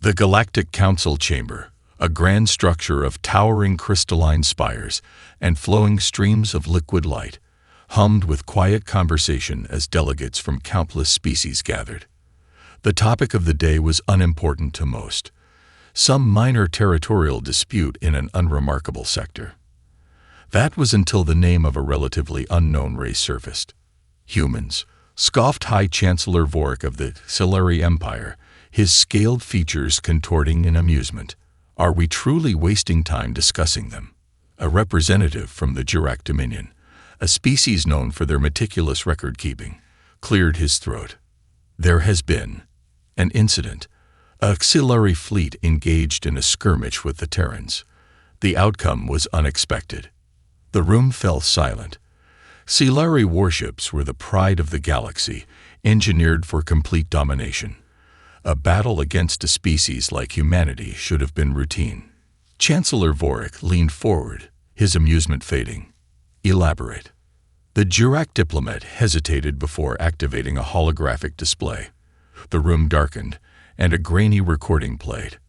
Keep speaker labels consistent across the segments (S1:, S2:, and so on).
S1: The Galactic Council Chamber, a grand structure of towering crystalline spires and flowing streams of liquid light, hummed with quiet conversation as delegates from countless species gathered. The topic of the day was unimportant to most, some minor territorial dispute in an unremarkable sector. That was until the name of a relatively unknown race surfaced. Humans, scoffed High Chancellor Vorik of the Silari Empire, his scaled features contorting in amusement. Are we truly wasting time discussing them? A representative from the Jurak Dominion, a species known for their meticulous record-keeping, cleared his throat. There has been an incident. A auxiliary fleet engaged in a skirmish with the Terrans. The outcome was unexpected. The room fell silent. Silari warships were the pride of the galaxy, engineered for complete domination. A battle against a species like humanity should have been routine. Chancellor Vorik leaned forward, his amusement fading. Elaborate. The Jurak diplomat hesitated before activating a holographic display. The room darkened, and a grainy recording played.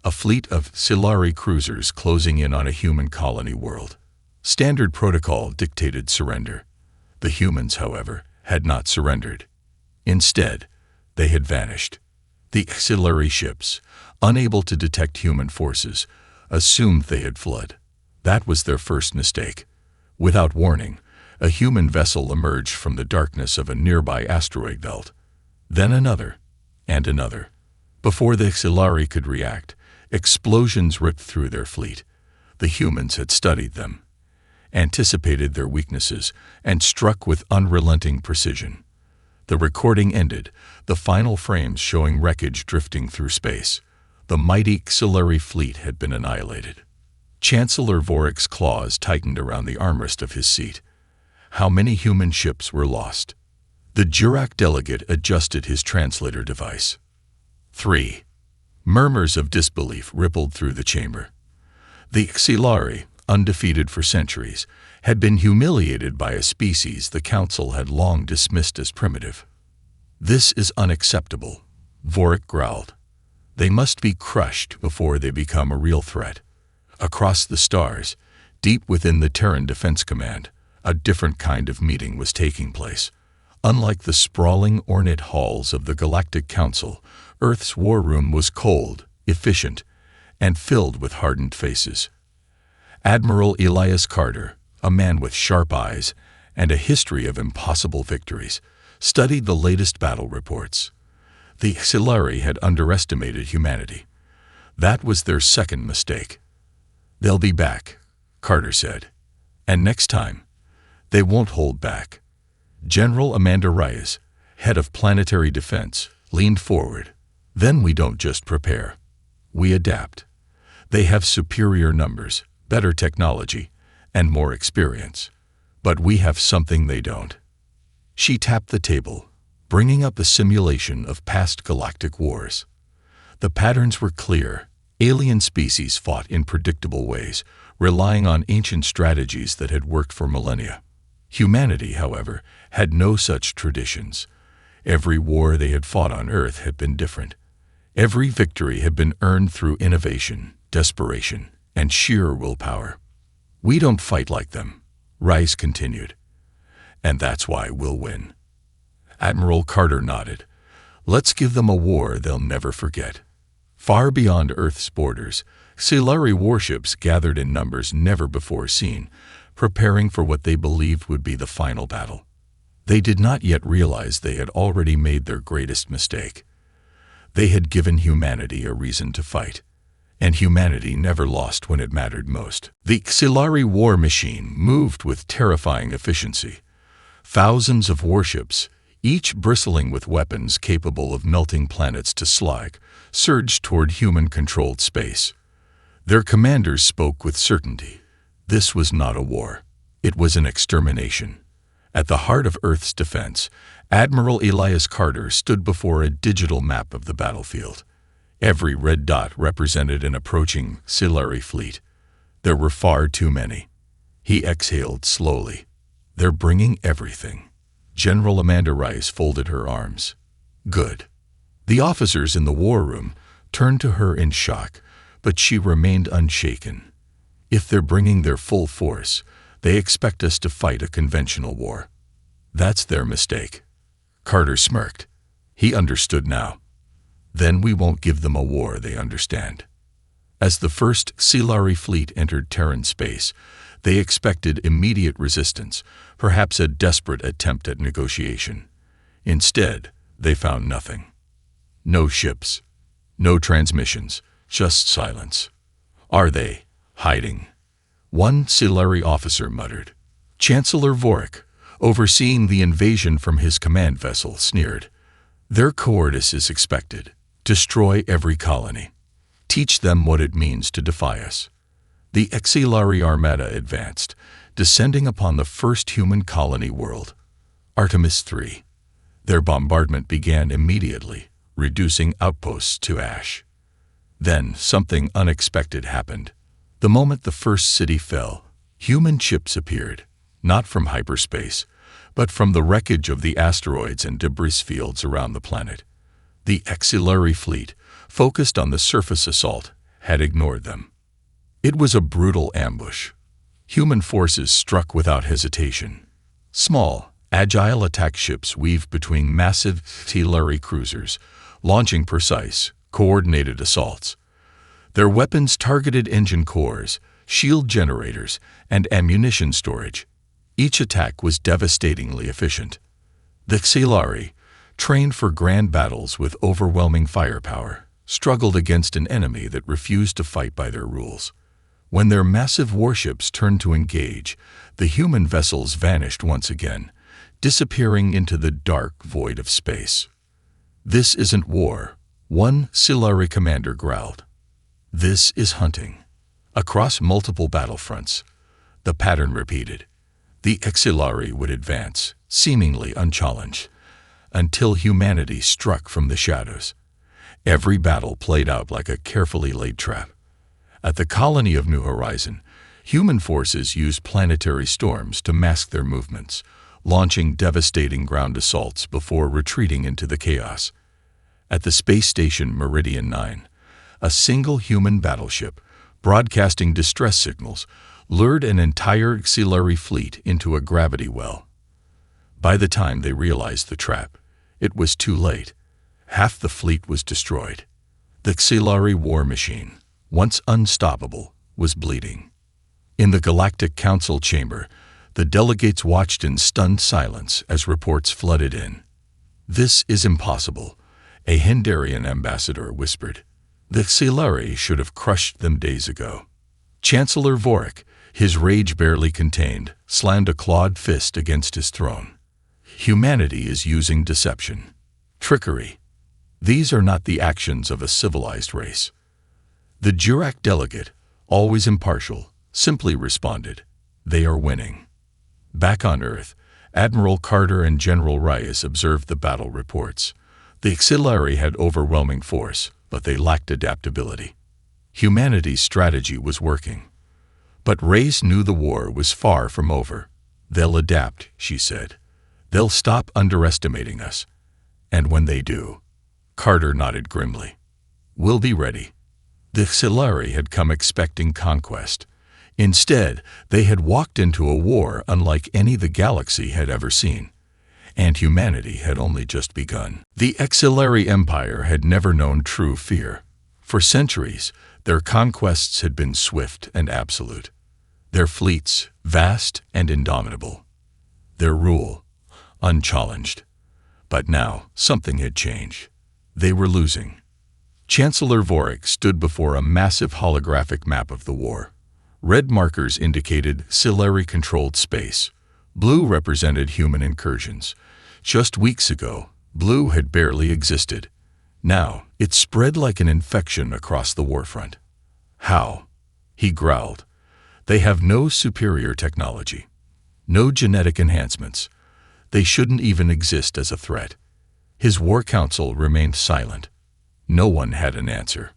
S1: A fleet of Silari cruisers closing in on a human colony world. Standard protocol dictated surrender. The humans, however, had not surrendered. Instead, they had vanished. The auxiliary ships, unable to detect human forces, assumed they had fled. That was their first mistake. Without warning, a human vessel emerged from the darkness of a nearby asteroid belt. Then another, and another. Before the auxiliary could react, explosions ripped through their fleet. The humans had studied them, anticipated their weaknesses, and struck with unrelenting precision. The recording ended, the final frames showing wreckage drifting through space. The mighty auxiliary fleet had been annihilated. Chancellor Vorik's claws tightened around the armrest of his seat. How many human ships were lost? The Jurak delegate adjusted his translator device. 3. Murmurs of disbelief rippled through the chamber. The auxiliary, undefeated for centuries, had been humiliated by a species the Council had long dismissed as primitive. This is unacceptable, Vorik growled. They must be crushed before they become a real threat. Across the stars, deep within the Terran Defense Command, a different kind of meeting was taking place. Unlike the sprawling, ornate halls of the Galactic Council, Earth's war room was cold, efficient, and filled with hardened faces. Admiral Elias Carter, a man with sharp eyes and a history of impossible victories, studied the latest battle reports. The auxiliary had underestimated humanity. That was their second mistake. They'll be back, Carter said. And next time, they won't hold back. General Amanda Reyes, head of planetary defense, leaned forward. Then we don't just prepare. We adapt. They have superior numbers, better technology, and more experience. But we have something they don't. She tapped the table, bringing up a simulation of past galactic wars. The patterns were clear. Alien species fought in predictable ways, relying on ancient strategies that had worked for millennia. Humanity, however, had no such traditions. Every war they had fought on Earth had been different. Every victory had been earned through innovation, desperation, and sheer willpower. We don't fight like them, Rice continued. And that's why we'll win. Admiral Carter nodded. Let's give them a war they'll never forget. Far beyond Earth's borders, Silari warships gathered in numbers never before seen, preparing for what they believed would be the final battle. They did not yet realize they had already made their greatest mistake. They had given humanity a reason to fight, and humanity never lost when it mattered most. The Silari war machine moved with terrifying efficiency. Thousands of warships, each bristling with weapons capable of melting planets to slag, surged toward human-controlled space. Their commanders spoke with certainty. This was not a war. It was an extermination. At the heart of Earth's defense, Admiral Elias Carter stood before a digital map of the battlefield. Every red dot represented an approaching Silari fleet. There were far too many. He exhaled slowly. They're bringing everything. General Amanda Rice folded her arms. Good. The officers in the war room, turned to her in shock, but she remained unshaken. If they're bringing their full force, they expect us to fight a conventional war. That's their mistake. Carter smirked. He understood now. Then we won't give them a war they understand. As the first Silari fleet entered Terran space, they expected immediate resistance, perhaps a desperate attempt at negotiation. Instead, they found nothing. No ships, no transmissions, just silence. Are they hiding? One Silari officer muttered. Chancellor Vorik, overseeing the invasion from his command vessel, sneered. Their coordinates is expected. Destroy every colony. Teach them what it means to defy us. The Exilari Armada advanced, descending upon the first human colony world, Artemis III. Their bombardment began immediately, reducing outposts to ash. Then something unexpected happened. The moment the first city fell, human ships appeared, not from hyperspace, but from the wreckage of the asteroids and debris fields around the planet. The Exilari fleet, focused on the surface assault, had ignored them. It was a brutal ambush. Human forces struck without hesitation. Small, agile attack ships weaved between massive Exilari cruisers, launching precise, coordinated assaults. Their weapons targeted engine cores, shield generators, and ammunition storage. Each attack was devastatingly efficient. The Exilari, trained for grand battles with overwhelming firepower, struggled against an enemy that refused to fight by their rules. When their massive warships turned to engage, the human vessels vanished once again, disappearing into the dark void of space. This isn't war, one Silari commander growled. This is hunting. Across multiple battlefronts, the pattern repeated. The Exilari would advance, seemingly unchallenged, until humanity struck from the shadows. Every battle played out like a carefully laid trap. At the colony of New Horizon, human forces used planetary storms to mask their movements, launching devastating ground assaults before retreating into the chaos. At the space station Meridian 9, a single human battleship, broadcasting distress signals, lured an entire Exilari fleet into a gravity well. By the time they realized the trap, it was too late. Half the fleet was destroyed. The Exilari war machine, once unstoppable, was bleeding. In the Galactic Council chamber, the delegates watched in stunned silence as reports flooded in. This is impossible, a Hindarian ambassador whispered. The Exilari should have crushed them days ago. Chancellor Vorik, his rage barely contained, slammed a clawed fist against his throne. Humanity is using deception. Trickery. These are not the actions of a civilized race. The Jurak delegate, always impartial, simply responded, they are winning. Back on Earth, Admiral Carter and General Reyes observed the battle reports. The Exilari had overwhelming force, but they lacked adaptability. Humanity's strategy was working. But Reyes knew the war was far from over. They'll adapt, she said. They'll stop underestimating us. And when they do, Carter nodded grimly. We'll be ready. The Exilari had come expecting conquest. Instead, they had walked into a war unlike any the galaxy had ever seen. And humanity had only just begun. The Exilari Empire had never known true fear. For centuries, their conquests had been swift and absolute. Their fleets, vast and indomitable. Their rule, unchallenged. But now, something had changed. They were losing. Chancellor Vorik stood before a massive holographic map of the war. Red markers indicated Silari-controlled space. Blue represented human incursions. Just weeks ago, blue had barely existed. Now, it spread like an infection across the warfront. How? He growled. They have no superior technology. No genetic enhancements. They shouldn't even exist as a threat. His war council remained silent. No one had an answer.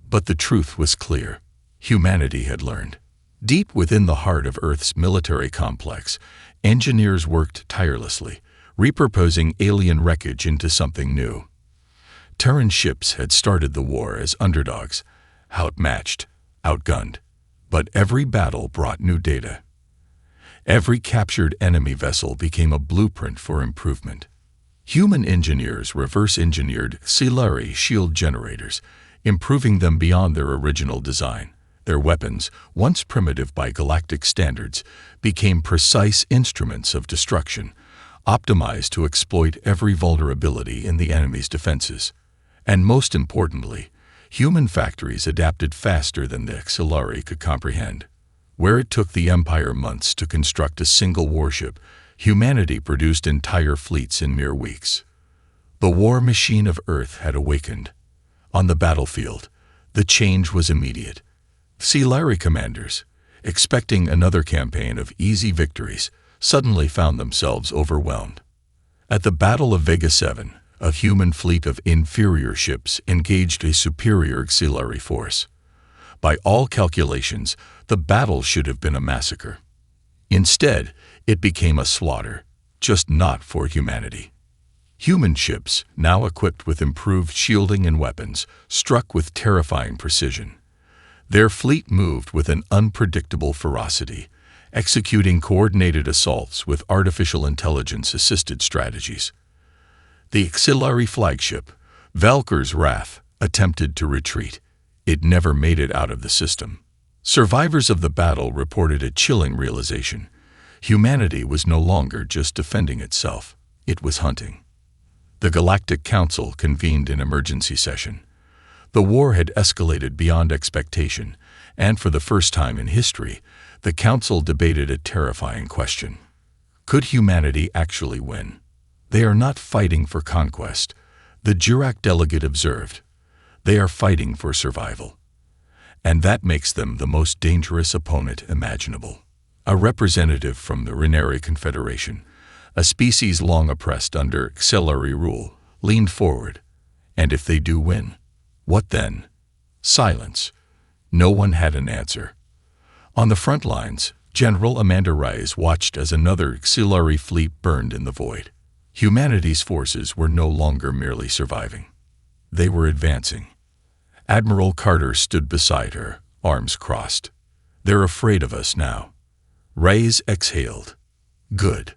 S1: But the truth was clear. Humanity had learned. Deep within the heart of Earth's military complex, engineers worked tirelessly, repurposing alien wreckage into something new. Terran ships had started the war as underdogs, outmatched, outgunned. But every battle brought new data. Every captured enemy vessel became a blueprint for improvement. Human engineers reverse-engineered Xilari shield generators, improving them beyond their original design. Their weapons, once primitive by galactic standards, became precise instruments of destruction, optimized to exploit every vulnerability in the enemy's defenses. And most importantly, human factories adapted faster than the Xilari could comprehend. Where it took the Empire months to construct a single warship, humanity produced entire fleets in mere weeks. The war machine of Earth had awakened. On the battlefield, the change was immediate. Xilari commanders, expecting another campaign of easy victories, suddenly found themselves overwhelmed. At the Battle of Vega 7, a human fleet of inferior ships engaged a superior Xilari force. By all calculations, the battle should have been a massacre. Instead, it became a slaughter, just not for humanity. Human ships, now equipped with improved shielding and weapons, struck with terrifying precision. Their fleet moved with an unpredictable ferocity, executing coordinated assaults with artificial intelligence-assisted strategies. The Xilari flagship, Valkyr's Wrath, attempted to retreat. It never made it out of the system. Survivors of the battle reported a chilling realization. Humanity was no longer just defending itself, it was hunting. The Galactic Council convened an emergency session. The war had escalated beyond expectation, and for the first time in history, the Council debated a terrifying question. Could humanity actually win? They are not fighting for conquest, the Jurak delegate observed. They are fighting for survival. And that makes them the most dangerous opponent imaginable. A representative from the Renari Confederation, a species long oppressed under Xilari rule, leaned forward. And if they do win? What then? Silence. No one had an answer. On the front lines, General Amanda Rise watched as another Xilari fleet burned in the void. Humanity's forces were no longer merely surviving. They were advancing. Admiral Carter stood beside her, arms crossed. They're afraid of us now. Rise exhaled. Good.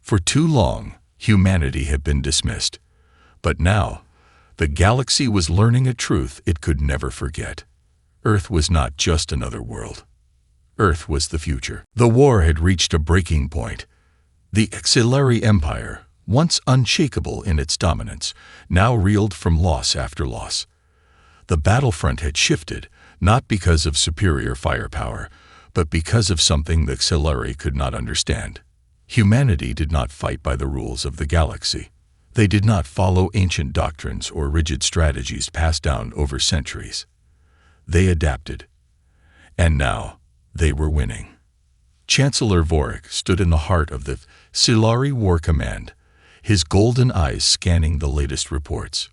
S1: For too long, humanity had been dismissed. But now, the galaxy was learning a truth it could never forget. Earth was not just another world. Earth was the future. The war had reached a breaking point. The Xilari Empire, once unshakable in its dominance, now reeled from loss after loss. The battlefront had shifted, not because of superior firepower, but because of something the Xilari could not understand. Humanity did not fight by the rules of the galaxy. They did not follow ancient doctrines or rigid strategies passed down over centuries. They adapted. And now, they were winning. Chancellor Vorik stood in the heart of the Xilari War Command, his golden eyes scanning the latest reports.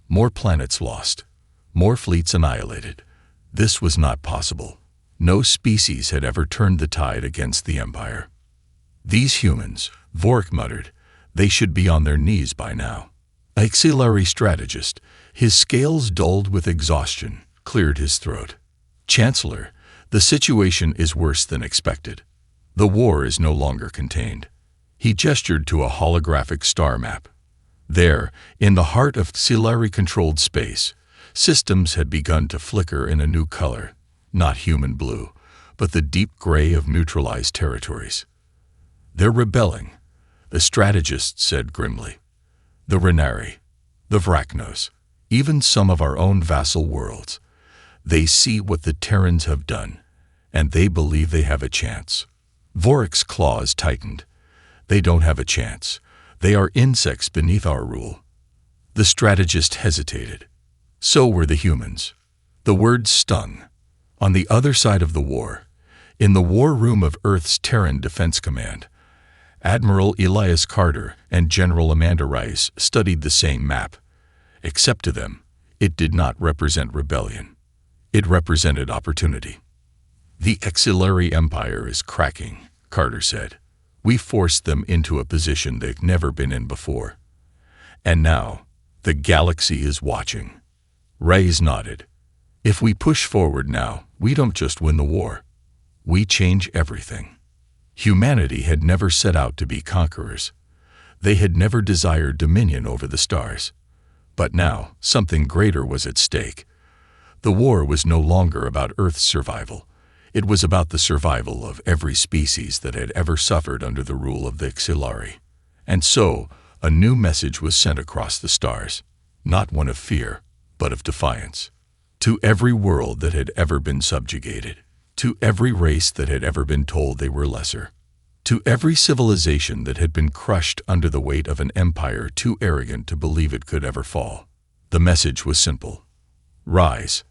S1: More planets lost. More fleets annihilated. This was not possible. No species had ever turned the tide against the Empire. These humans, Vorik muttered, they should be on their knees by now. A Xilari strategist, his scales dulled with exhaustion, cleared his throat. Chancellor, the situation is worse than expected. The war is no longer contained. He gestured to a holographic star map. There, in the heart of Xilari-controlled space, systems had begun to flicker in a new color, not human blue, but the deep gray of neutralized territories. They're rebelling, the strategist said grimly. The Renari, the Vraknos, even some of our own vassal worlds. They see what the Terrans have done, and they believe they have a chance. Vorik's claws tightened. They don't have a chance. They are insects beneath our rule. The strategist hesitated. So were the humans. The words stung. On the other side of the war, in the war room of Earth's Terran Defense Command, Admiral Elias Carter and General Amanda Rice studied the same map. Except to them, it did not represent rebellion. It represented opportunity. The Xilari Empire is cracking, Carter said. We forced them into a position they've never been in before. And now, The galaxy is watching. Reyes nodded. If we push forward now, we don't just win the war. We change everything. Humanity had never set out to be conquerors. They had never desired dominion over the stars. But now, something greater was at stake. The war was no longer about Earth's survival. It was about the survival of every species that had ever suffered under the rule of the Xilari. And so, a new message was sent across the stars, not one of fear, but of defiance. To every world that had ever been subjugated, to every race that had ever been told they were lesser, to every civilization that had been crushed under the weight of an empire too arrogant to believe it could ever fall, the message was simple. Rise.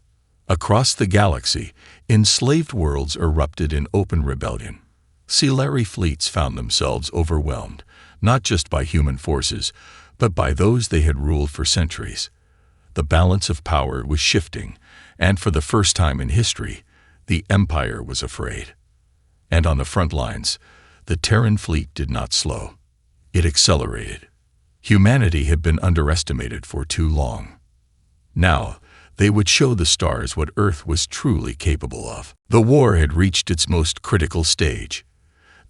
S1: Across the galaxy, enslaved worlds erupted in open rebellion. Xilari fleets found themselves overwhelmed, not just by human forces, but by those they had ruled for centuries. The balance of power was shifting, and for the first time in history, the Empire was afraid. And on the front lines, the Terran fleet did not slow. It accelerated. Humanity had been underestimated for too long. Now, they would show the stars what Earth was truly capable of. The war had reached its most critical stage.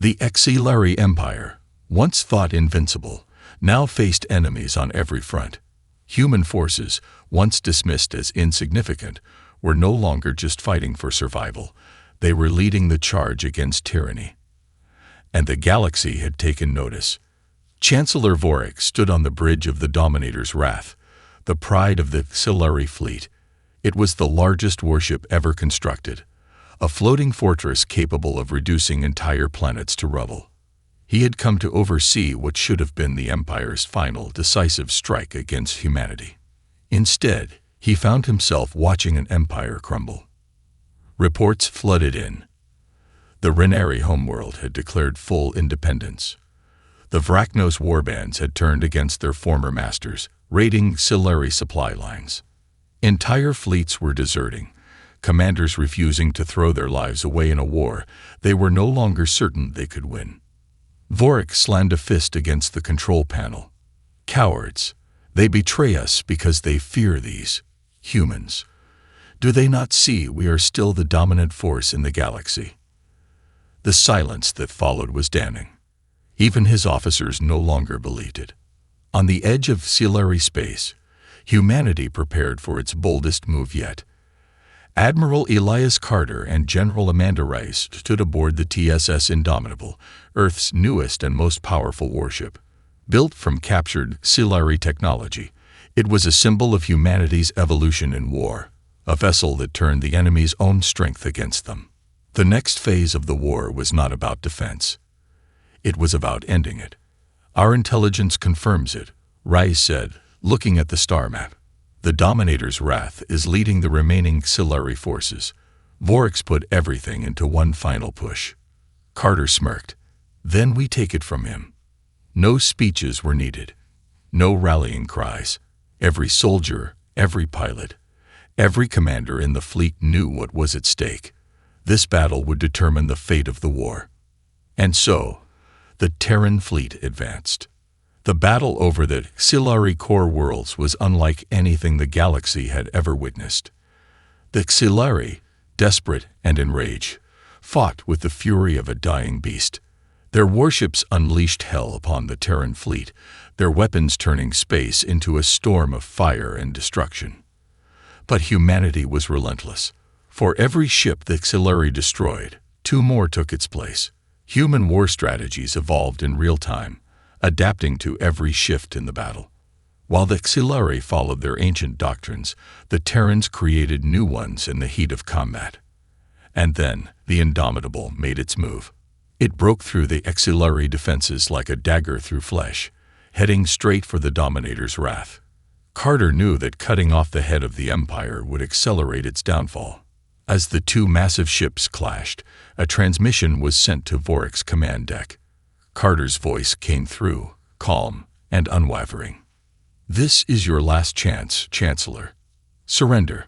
S1: The Xilari Empire, once thought invincible, now faced enemies on every front. Human forces, once dismissed as insignificant, were no longer just fighting for survival. They were leading the charge against tyranny. And the galaxy had taken notice. Chancellor Vorik stood on the bridge of the Dominator's wrath, the pride of the Xilari fleet. It was the largest warship ever constructed, a floating fortress capable of reducing entire planets to rubble. He had come to oversee what should have been the Empire's final, decisive strike against humanity. Instead, he found himself watching an empire crumble. Reports flooded in. The Renari homeworld had declared full independence. The Vraknos warbands had turned against their former masters, raiding Xilari supply lines. Entire fleets were deserting, commanders refusing to throw their lives away in a war they were no longer certain they could win. Vorik slammed a fist against the control panel. Cowards. They betray us because they fear these humans. Do they not see we are still the dominant force in the galaxy? The silence that followed was damning. Even his officers no longer believed it. On the edge of Xilari space, humanity prepared for its boldest move yet. Admiral Elias Carter and General Amanda Rice stood aboard the TSS Indomitable, Earth's newest and most powerful warship. Built from captured Xilari technology, it was a symbol of humanity's evolution in war, a vessel that turned the enemy's own strength against them. The next phase of the war was not about defense. It was about ending it. Our intelligence confirms it, Rice said, looking at the star map. The Dominator's wrath is leading the remaining Xilari forces. Vorik's put everything into one final push. Carter smirked. Then we take it from him. No speeches were needed. No rallying cries. Every soldier, every pilot, every commander in the fleet knew what was at stake. This battle would determine the fate of the war. And so, the Terran fleet advanced. The battle over the Xilari core worlds was unlike anything the galaxy had ever witnessed. The Xilari, desperate and enraged, fought with the fury of a dying beast. Their warships unleashed hell upon the Terran fleet, their weapons turning space into a storm of fire and destruction. But humanity was relentless. For every ship the Xilari destroyed, 2 more took its place. Human war strategies evolved in real time, adapting to every shift in the battle. While the Xilari followed their ancient doctrines, the Terrans created new ones in the heat of combat. And then, the Indomitable made its move. It broke through the Xilari defenses like a dagger through flesh, heading straight for the Dominator's wrath. Carter knew that cutting off the head of the Empire would accelerate its downfall. As the 2 massive ships clashed, a transmission was sent to Vorik's command deck. Carter's voice came through, calm and unwavering. This is your last chance, Chancellor. Surrender.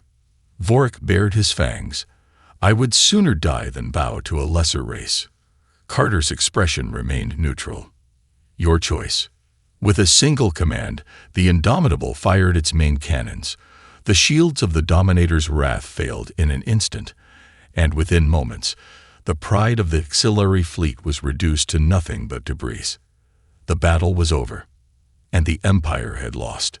S1: Vorik bared his fangs. I would sooner die than bow to a lesser race. Carter's expression remained neutral. Your choice. With a single command, the Indomitable fired its main cannons. The shields of the Dominator's wrath failed in an instant, and within moments, the pride of the auxiliary fleet was reduced to nothing but debris. The battle was over, and the Empire had lost.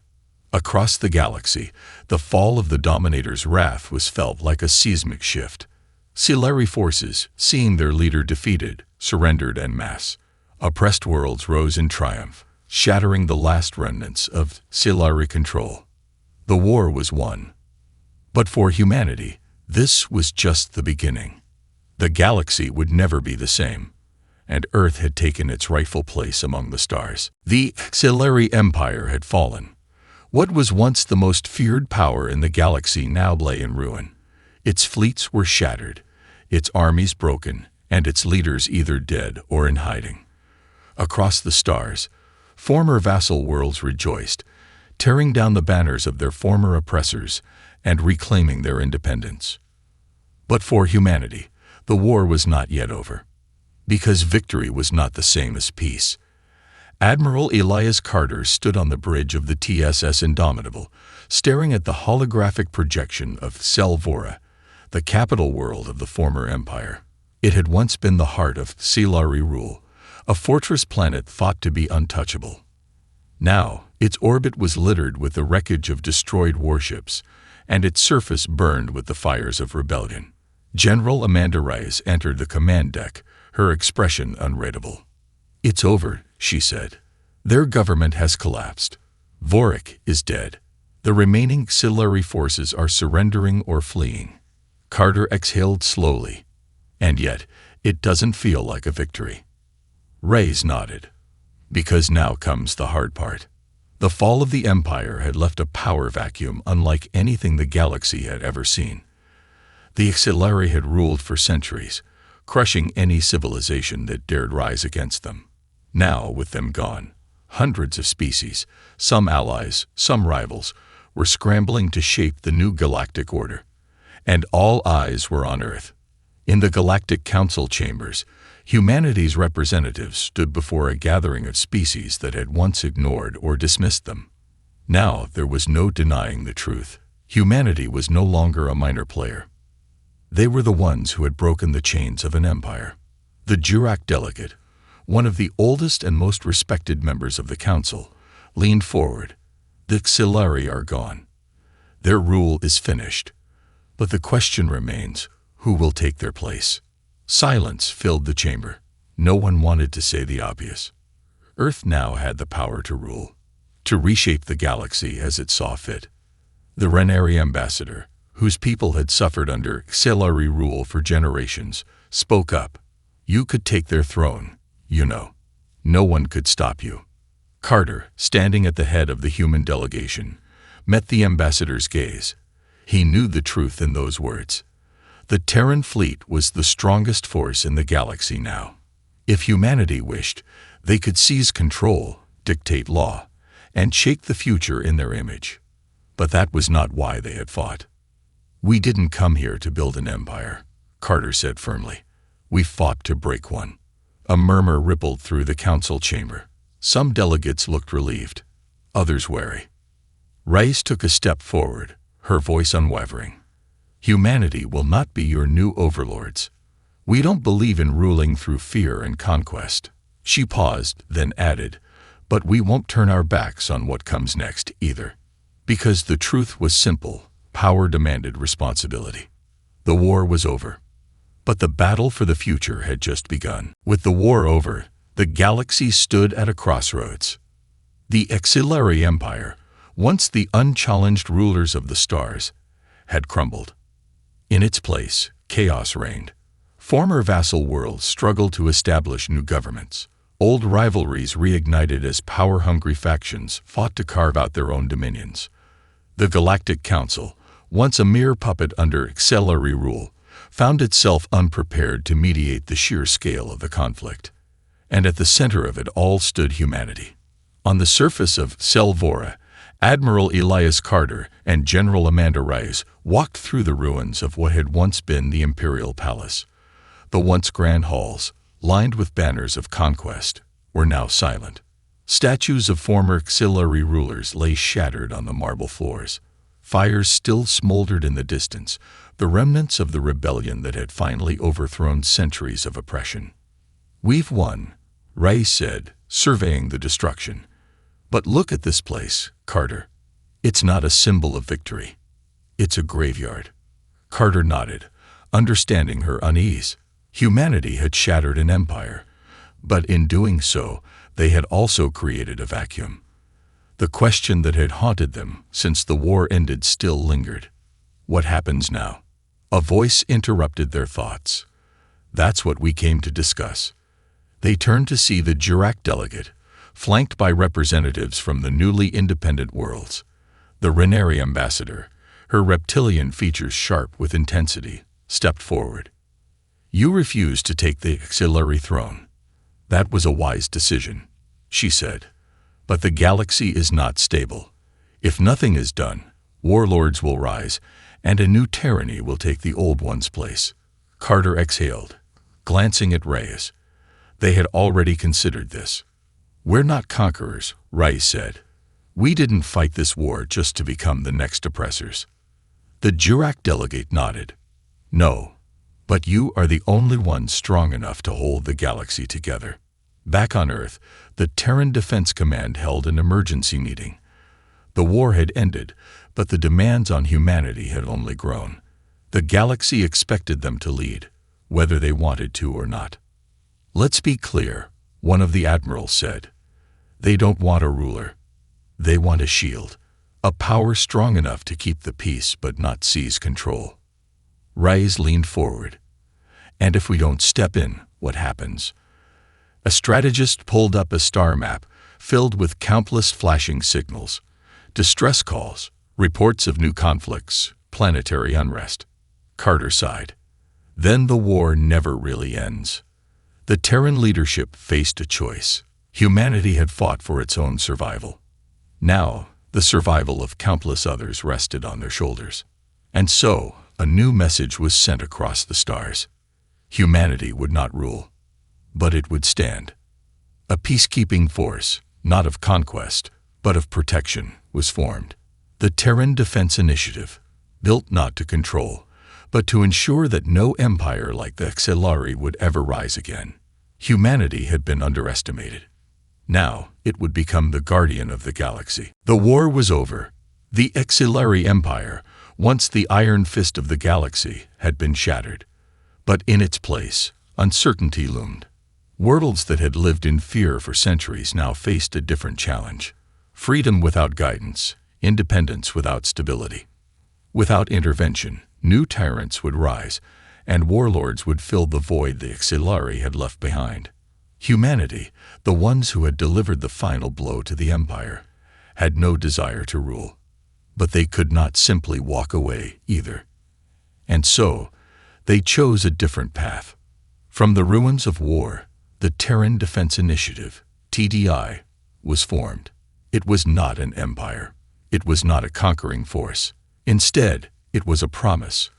S1: Across the galaxy, the fall of the Dominator's wrath was felt like a seismic shift. Auxiliary forces, seeing their leader defeated, surrendered en masse. Oppressed worlds rose in triumph, shattering the last remnants of auxiliary control. The war was won. But for humanity, this was just the beginning. The galaxy would never be the same, and Earth had taken its rightful place among the stars. The auxiliary empire had fallen. What was once the most feared power in the galaxy now lay in ruin. Its fleets were shattered, its armies broken, and its leaders either dead or in hiding. Across the stars, former vassal worlds rejoiced, tearing down the banners of their former oppressors and reclaiming their independence. But for humanity, the war was not yet over, because victory was not the same as peace. Admiral Elias Carter stood on the bridge of the TSS Indomitable, staring at the holographic projection of Selvora, the capital world of the former empire. It had once been the heart of auxiliary rule, a fortress planet thought to be untouchable. Now, its orbit was littered with the wreckage of destroyed warships, and its surface burned with the fires of rebellion. General Amanda Rice entered the command deck, her expression unreadable. "It's over," she said. "Their government has collapsed. Vorik is dead. The remaining auxiliary forces are surrendering or fleeing." Carter exhaled slowly. "And yet, it doesn't feel like a victory." Rice nodded. "Because now comes the hard part." The fall of the Empire had left a power vacuum unlike anything the galaxy had ever seen. The auxiliary had ruled for centuries, crushing any civilization that dared rise against them. Now, with them gone, hundreds of species, some allies, some rivals, were scrambling to shape the new galactic order. And all eyes were on Earth. In the Galactic Council chambers, humanity's representatives stood before a gathering of species that had once ignored or dismissed them. Now there was no denying the truth. Humanity was no longer a minor player. They were the ones who had broken the chains of an empire. The Jurak delegate, one of the oldest and most respected members of the council, leaned forward. "The auxiliary are gone. Their rule is finished. But the question remains, who will take their place?" Silence filled the chamber. No one wanted to say the obvious. Earth now had the power to rule, to reshape the galaxy as it saw fit. The Renari ambassador, whose people had suffered under auxiliary rule for generations, spoke up. "You could take their throne, you know. No one could stop you." Carter, standing at the head of the human delegation, met the ambassador's gaze. He knew the truth in those words. The Terran fleet was the strongest force in the galaxy now. If humanity wished, they could seize control, dictate law, and shape the future in their image. But that was not why they had fought. "We didn't come here to build an empire," Carter said firmly. "We fought to break one." A murmur rippled through the council chamber. Some delegates looked relieved, others wary. Rice took a step forward, her voice unwavering. "Humanity will not be your new overlords. We don't believe in ruling through fear and conquest." She paused, then added, "But we won't turn our backs on what comes next either." Because the truth was simple. Power demanded responsibility. The war was over. But the battle for the future had just begun. With the war over, the galaxy stood at a crossroads. The auxiliary empire, once the unchallenged rulers of the stars, had crumbled. In its place, chaos reigned. Former vassal worlds struggled to establish new governments. Old rivalries reignited as power-hungry factions fought to carve out their own dominions. The Galactic Council, once a mere puppet under auxiliary rule, found itself unprepared to mediate the sheer scale of the conflict. And at the center of it all stood humanity. On the surface of Selvora, Admiral Elias Carter and General Amanda Rice walked through the ruins of what had once been the Imperial Palace. The once grand halls, lined with banners of conquest, were now silent. Statues of former auxiliary rulers lay shattered on the marble floors. Fires still smoldered in the distance, the remnants of the rebellion that had finally overthrown centuries of oppression. "We've won," Ray said, surveying the destruction. "But look at this place, Carter. It's not a symbol of victory. It's a graveyard." Carter nodded, understanding her unease. Humanity had shattered an empire, but in doing so, they had also created a vacuum. The question that had haunted them since the war ended still lingered. What happens now? A voice interrupted their thoughts. "That's what we came to discuss." They turned to see the Jurak delegate, flanked by representatives from the newly independent worlds. The Renari ambassador, her reptilian features sharp with intensity, stepped forward. "You refuse to take the auxiliary throne. That was a wise decision," she said. "But the galaxy is not stable. If nothing is done, warlords will rise, and a new tyranny will take the old one's place." Carter exhaled, glancing at Reyes. They had already considered this. "We're not conquerors," Reyes said. "We didn't fight this war just to become the next oppressors." The Jurak delegate nodded. "No, but you are the only one strong enough to hold the galaxy together." Back on Earth, the Terran Defense Command held an emergency meeting. The war had ended, but the demands on humanity had only grown. The galaxy expected them to lead, whether they wanted to or not. "Let's be clear," one of the admirals said. "They don't want a ruler. They want a shield, a power strong enough to keep the peace but not seize control." Reyes leaned forward. "And if we don't step in, what happens?" A strategist pulled up a star map filled with countless flashing signals, distress calls, reports of new conflicts, planetary unrest. Carter sighed. Then the war never really ends. The Terran leadership faced a choice. Humanity had fought for its own survival. Now, the survival of countless others rested on their shoulders. And so, a new message was sent across the stars. Humanity would not rule, but it would stand. A peacekeeping force, not of conquest, but of protection, was formed. The Terran Defense Initiative, built not to control, but to ensure that no empire like the Xelari would ever rise again. Humanity had been underestimated. Now, it would become the guardian of the galaxy. The war was over. The Xelari Empire, once the iron fist of the galaxy, had been shattered. But in its place, uncertainty loomed. Worlds that had lived in fear for centuries now faced a different challenge. Freedom without guidance, independence without stability. Without intervention, new tyrants would rise, and warlords would fill the void the Xelari had left behind. Humanity, the ones who had delivered the final blow to the Empire, had no desire to rule. But they could not simply walk away either. And so, they chose a different path. From the ruins of war, the Terran Defense Initiative, TDI, was formed. It was not an empire. It was not a conquering force. Instead, it was a promise,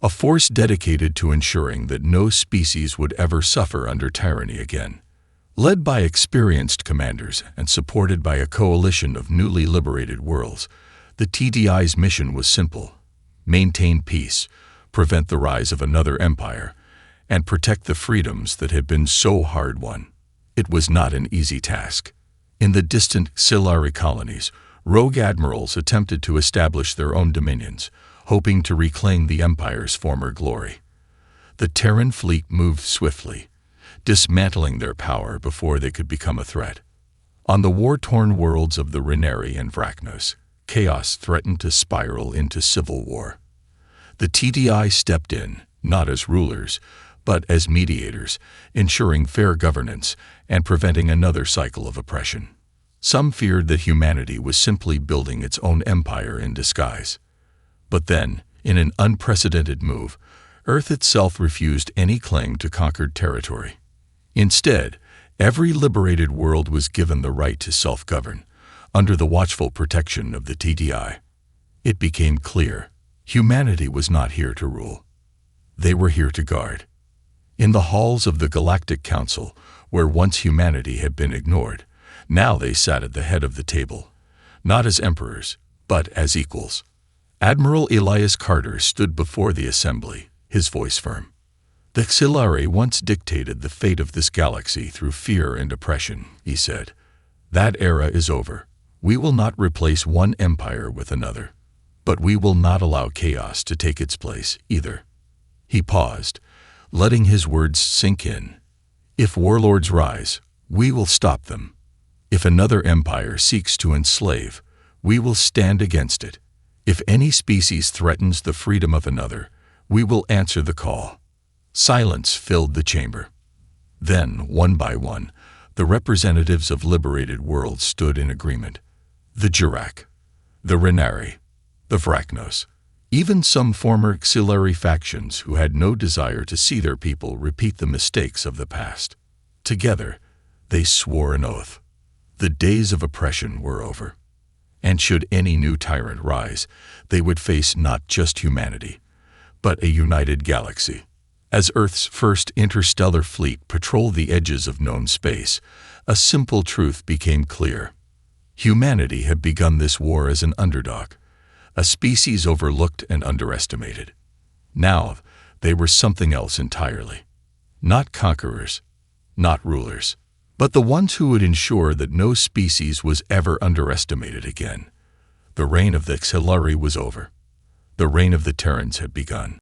S1: a force dedicated to ensuring that no species would ever suffer under tyranny again. Led by experienced commanders and supported by a coalition of newly liberated worlds, the TDI's mission was simple: maintain peace, prevent the rise of another empire, and protect the freedoms that had been so hard won. It was not an easy task. In the distant Xelari colonies, rogue admirals attempted to establish their own dominions, hoping to reclaim the Empire's former glory. The Terran fleet moved swiftly, dismantling their power before they could become a threat. On the war-torn worlds of the Renari and Vraknos, chaos threatened to spiral into civil war. The TDI stepped in, not as rulers, but as mediators, ensuring fair governance and preventing another cycle of oppression. Some feared that humanity was simply building its own empire in disguise. But then, in an unprecedented move, Earth itself refused any claim to conquered territory. Instead, every liberated world was given the right to self-govern, under the watchful protection of the TDI. It became clear, humanity was not here to rule. They were here to guard. In the halls of the Galactic Council, where once humanity had been ignored, Now they sat at the head of the table, not as emperors, but as equals. Admiral Elias Carter stood before the assembly, his voice firm. The Xilari once dictated the fate of this galaxy through fear and oppression, he said. That era is over. We will not replace one empire with another. But we will not allow chaos to take its place, either. He paused, letting his words sink in. If warlords rise, we will stop them. If another empire seeks to enslave, we will stand against it. If any species threatens the freedom of another, we will answer the call. Silence filled the chamber. Then, one by one, the representatives of liberated worlds stood in agreement. The Jurak, the Renari, the Vrachnos, even some former Xilari factions who had no desire to see their people repeat the mistakes of the past. Together, they swore an oath. The days of oppression were over. And should any new tyrant rise, they would face not just humanity, but a united galaxy. As Earth's first interstellar fleet patrolled the edges of known space, a simple truth became clear. Humanity had begun this war as an underdog, a species overlooked and underestimated. Now, they were something else entirely. Not conquerors, not rulers, but the ones who would ensure that no species was ever underestimated again. The reign of the Xilari was over. The reign of the Terrans had begun.